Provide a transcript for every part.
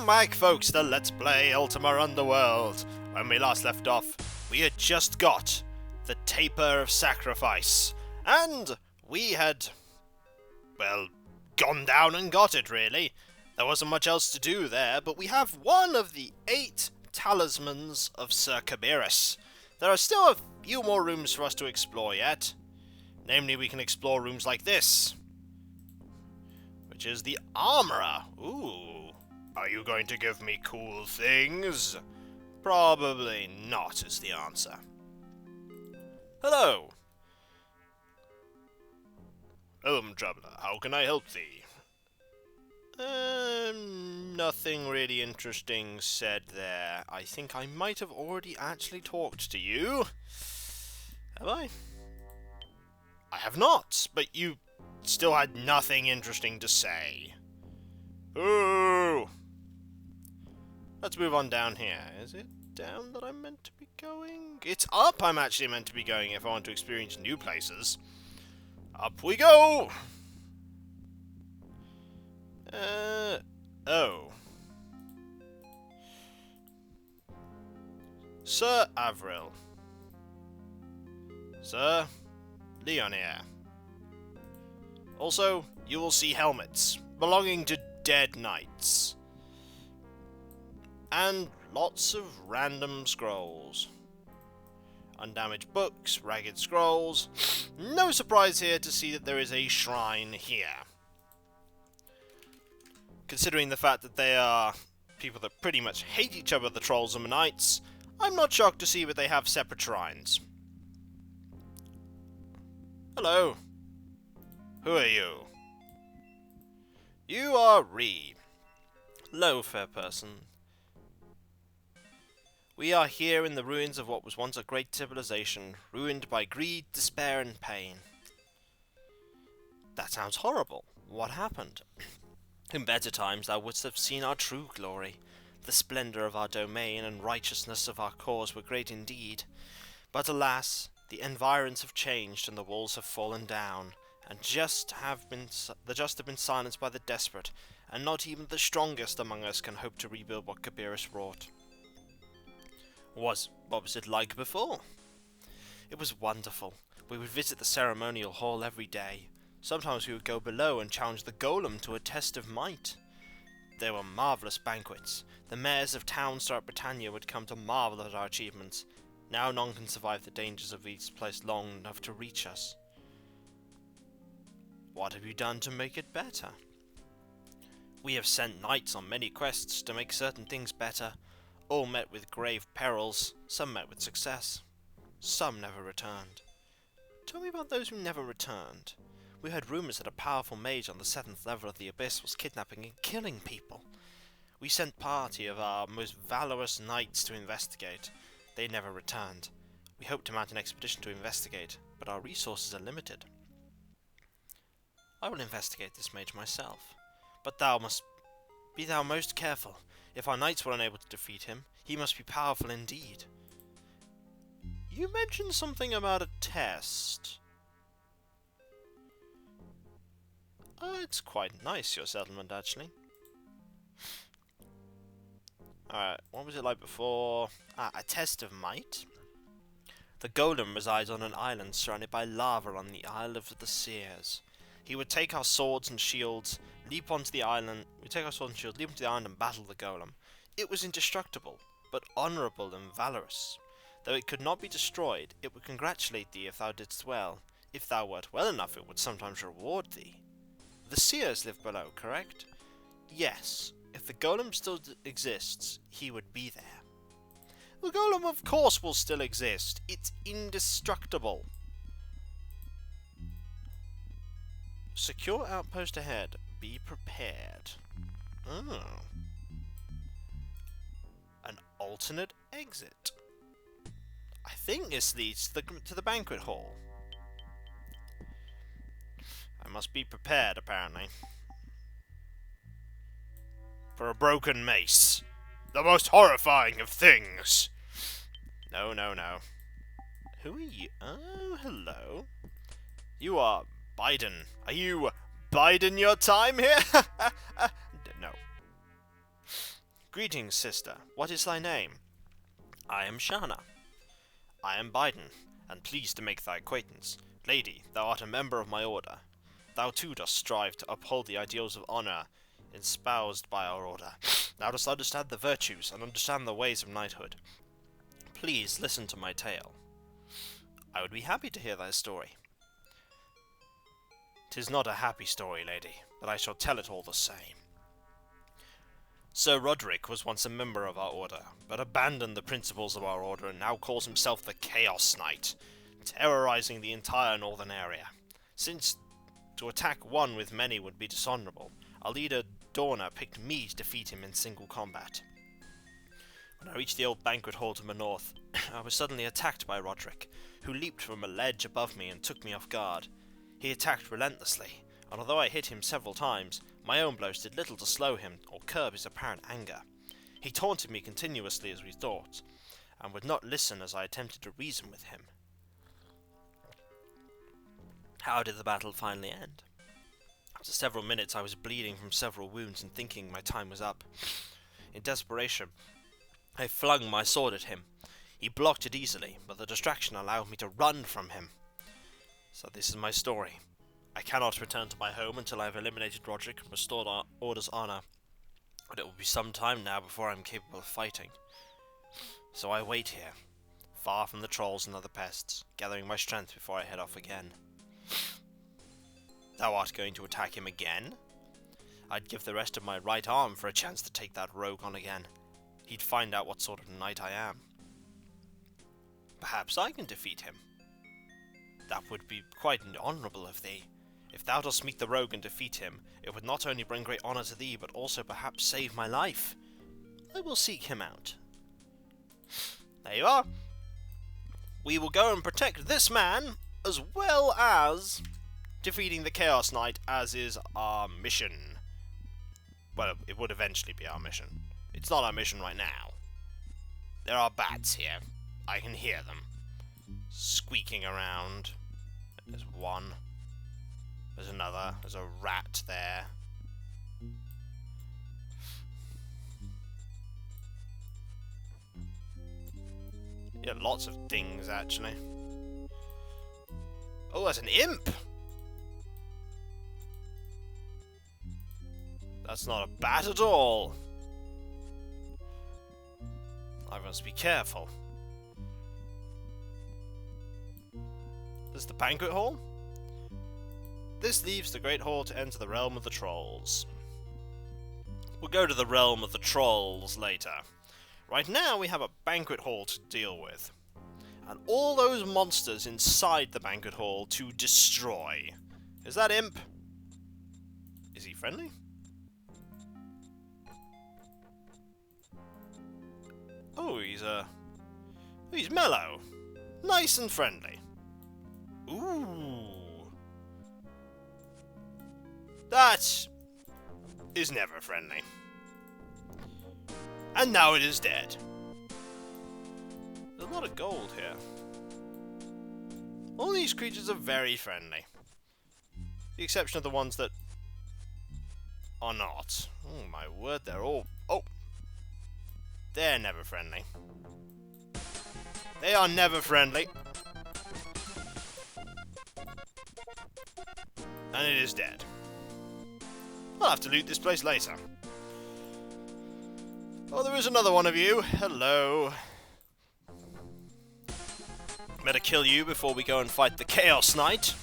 Welcome back, folks, to Let's Play Ultima Underworld. When we last left off, we had just got the Taper of Sacrifice, and we had, well, gone down and got it, really. There wasn't much else to do there, but we have one of the 8 talismans of Sir Kabiris. There are still a few more rooms for us to explore yet. Namely, we can explore rooms like this, which is the Armourer. Ooh, are you going to give me cool things? Probably not, is the answer. Hello. Traveller, how can I help thee? Nothing really interesting said there. I think I might have already actually talked to you. Have I? I have not, but you still had nothing interesting to say. Ooh! Let's move on down here. Is it down that I'm meant to be going? It's up I'm actually meant to be going if I want to experience new places. Up we go! Oh. Sir Avril. Sir Leon here. Also, you will see helmets belonging to dead knights. And lots of random scrolls. Undamaged books, ragged scrolls. No surprise here to see that there is a shrine here. Considering the fact that they are people that pretty much hate each other, the trolls and the knights, I'm not shocked to see that they have separate shrines. Hello. Who are you? You are Ree. Hello, fair person. We are here in the ruins of what was once a great civilization, ruined by greed, despair, and pain. That sounds horrible. What happened? In better times thou wouldst have seen our true glory. The splendour of our domain and righteousness of our cause were great indeed. But alas, the environs have changed and the walls have fallen down, and the just have been silenced by the desperate, and not even the strongest among us can hope to rebuild what Kabiris wrought. What was it like before? It was wonderful. We would visit the ceremonial hall every day. Sometimes we would go below and challenge the golem to a test of might. There were marvellous banquets. The mayors of towns throughout Britannia would come to marvel at our achievements. Now none can survive the dangers of each place long enough to reach us. What have you done to make it better? We have sent knights on many quests to make certain things better. All met with grave perils, some met with success. Some never returned. Tell me about those who never returned. We heard rumours that a powerful mage on the 7th level of the Abyss was kidnapping and killing people. We sent a party of our most valorous knights to investigate. They never returned. We hoped to mount an expedition to investigate, but our resources are limited. I will investigate this mage myself, but thou must be most careful. If our knights were unable to defeat him, he must be powerful indeed. You mentioned something about a test. It's quite nice, your settlement, actually. Alright, what was it like before? A test of might? The golem resides on an island surrounded by lava on the Isle of the Seers. He would take our swords and shields, leap onto the island, and battle the golem. It was indestructible, but honourable and valorous. Though it could not be destroyed, it would congratulate thee if thou didst well. If thou wert well enough, it would sometimes reward thee. The Seers live below, correct? Yes. If the golem still exists, he would be there. The golem, of course, will still exist. It's indestructible. Secure outpost ahead. Be prepared. Oh. An alternate exit. I think this leads to the banquet hall. I must be prepared, apparently. For a broken mace. The most horrifying of things. No, no, no. Who are you? Oh, hello. You are Biden. Are you biding your time here? No. Greetings, sister. What is thy name? I am Shana. I am Biden, and pleased to make thy acquaintance. Lady, thou art a member of my order. Thou too dost strive to uphold the ideals of honour espoused by our order. Thou dost understand the virtues and understand the ways of knighthood. Please listen to my tale. I would be happy to hear thy story. 'Tis not a happy story, lady, but I shall tell it all the same. Sir Roderick was once a member of our order, but abandoned the principles of our order and now calls himself the Chaos Knight, terrorizing the entire northern area. Since to attack one with many would be dishonorable, our leader Dorna picked me to defeat him in single combat. When I reached the old banquet hall to my north, I was suddenly attacked by Roderick, who leaped from a ledge above me and took me off guard. He attacked relentlessly, and although I hit him several times, my own blows did little to slow him or curb his apparent anger. He taunted me continuously as we fought, and would not listen as I attempted to reason with him. How did the battle finally end? After several minutes I was bleeding from several wounds and thinking my time was up. In desperation, I flung my sword at him. He blocked it easily, but the distraction allowed me to run from him. So this is my story. I cannot return to my home until I have eliminated Roderick and restored our order's honor, but it will be some time now before I am capable of fighting. So I wait here, far from the trolls and other pests, gathering my strength before I head off again. Thou art going to attack him again? I'd give the rest of my right arm for a chance to take that rogue on again. He'd find out what sort of knight I am. Perhaps I can defeat him. That would be quite honourable of thee. If thou dost meet the rogue and defeat him, it would not only bring great honour to thee, but also perhaps save my life. I will seek him out. There you are. We will go and protect this man, as well as defeating the Chaos Knight, as is our mission. Well, it would eventually be our mission. It's not our mission right now. There are bats here. I can hear them squeaking around. There's one. There's another. There's a rat there. Yeah, lots of things, actually. Oh, there's an imp! That's not a bat at all. I must be careful. This is the banquet hall? This leaves the great hall to enter the realm of the trolls. We'll go to the realm of the trolls later. Right now we have a banquet hall to deal with. And all those monsters inside the banquet hall to destroy. Is that imp? Is he friendly? Oh, he's mellow. Nice and friendly. Ooh. That is never friendly. And now it is dead. There's a lot of gold here. All these creatures are very friendly. The exception of the ones that are not. Oh my word, they're all... Oh! They're never friendly. They are never friendly. And it is dead. I'll have to loot this place later. Oh, there is another one of you. Hello. Better kill you before we go and fight the Chaos Knight.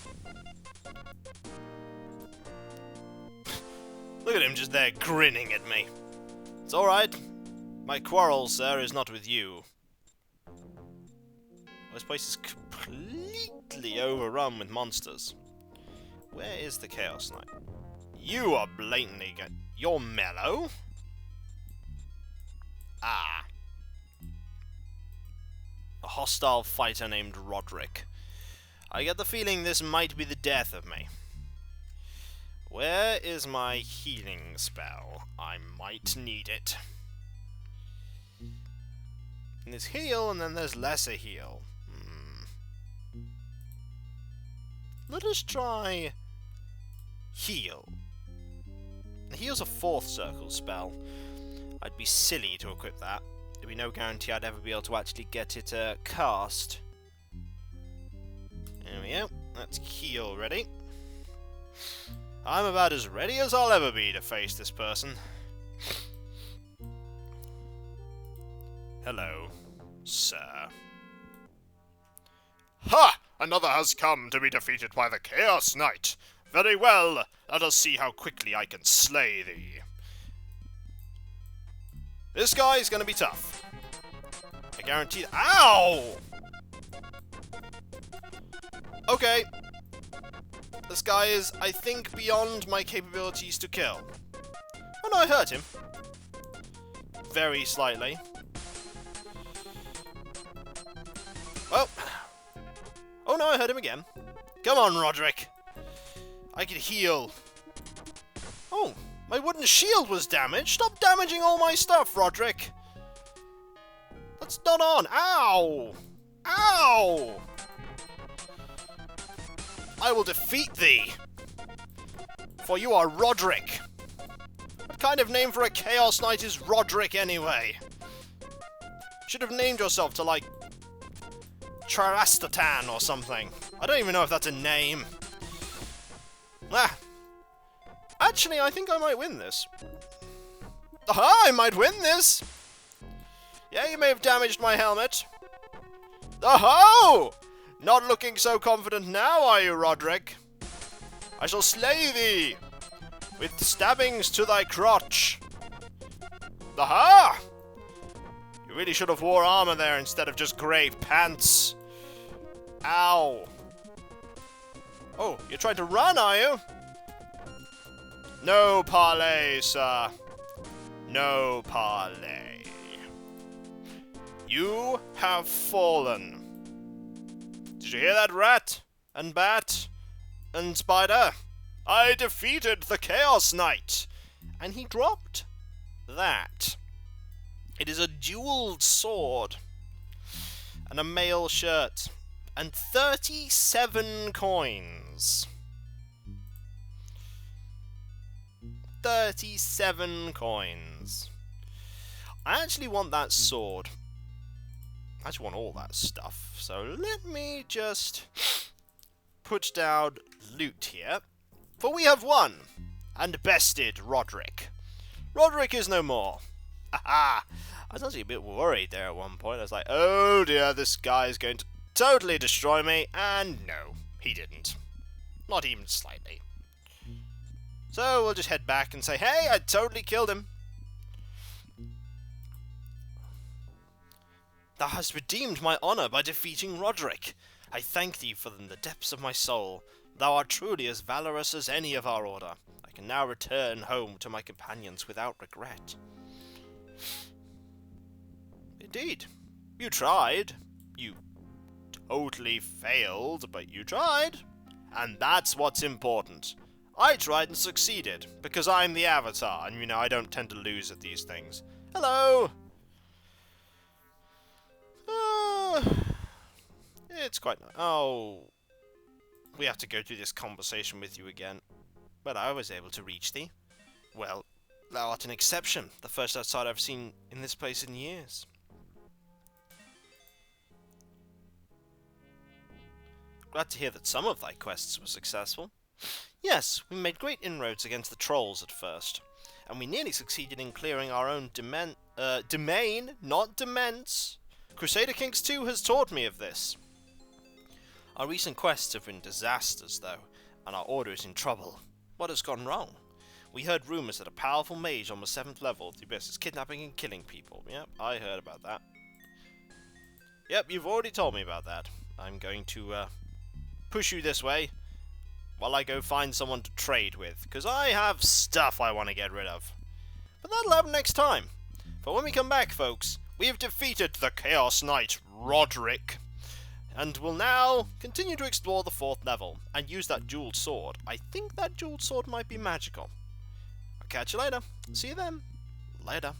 Look at him just there grinning at me. It's alright. My quarrel, sir, is not with you. This place is completely overrun with monsters. Where is the Chaos Knight? You are blatantly you're mellow? Ah. A hostile fighter named Roderick. I get the feeling this might be the death of me. Where is my healing spell? I might need it. And there's heal, and then there's lesser heal. Let us try heal. Heal's a 4th circle spell. I'd be silly to equip that. There'd be no guarantee I'd ever be able to actually get it cast. There we go. That's heal ready. I'm about as ready as I'll ever be to face this person. Hello, sir. Ha! Another has come to be defeated by the Chaos Knight. Very well, let us see how quickly I can slay thee. This guy is going to be tough. I guarantee. Ow! Okay. This guy is, I think, beyond my capabilities to kill. Oh no, I hurt him. Very slightly. Oh. Oh no, I hurt him again. Come on, Roderick. I can heal. Oh, my wooden shield was damaged. Stop damaging all my stuff, Roderick. That's not on. Ow! Ow! I will defeat thee. For you are Roderick. What kind of name for a Chaos Knight is Roderick anyway? Should have named yourself to, like, Charastatan or something. I don't even know if that's a name. Ah. Actually, I think I might win this. Aha! I might win this! Yeah, you may have damaged my helmet. Aha! Not looking so confident now, are you, Roderick? I shall slay thee with stabbings to thy crotch. Aha! You really should have wore armor there instead of just grey pants. Ow. Oh, you're trying to run, are you? No parley, sir. No parley. You have fallen. Did you hear that, rat? And bat? And spider? I defeated the Chaos Knight. And he dropped that. It is a jeweled sword. And a mail shirt. And 37 coins. 37 coins. I actually want that sword. I actually want all that stuff. So let me just put down loot here. For we have won and bested Roderick. Roderick is no more. Haha! I was actually a bit worried there at one point. I was like, oh dear, this guy is going to totally destroy me. And no, he didn't. Not even slightly. So we'll just head back and say, hey, I totally killed him. Thou hast redeemed my honour by defeating Roderick. I thank thee from the depths of my soul. Thou art truly as valorous as any of our order. I can now return home to my companions without regret. Indeed. You tried. You totally failed, but you tried. And that's what's important. I tried and succeeded, because I'm the Avatar, and you know, I don't tend to lose at these things. Hello! It's quite nice. Oh. We have to go through this conversation with you again. But I was able to reach thee. Well, thou art an exception. The first outsider I've seen in this place in years. Glad to hear that some of thy quests were successful. Yes, we made great inroads against the trolls at first, and we nearly succeeded in clearing our own domain, not dements. Crusader Kings 2 has taught me of this. Our recent quests have been disasters, though, and our order is in trouble. What has gone wrong? We heard rumours that a powerful mage on the 7th level of the Abyss is kidnapping and killing people. Yep, I heard about that. Yep, you've already told me about that. I'm going to push you this way while I go find someone to trade with, because I have stuff I want to get rid of. But that'll happen next time. For when we come back, folks, we have defeated the Chaos Knight, Roderick, and will now continue to explore the 4th level and use that jeweled sword. I think that jeweled sword might be magical. I'll catch you later. See you then. Later.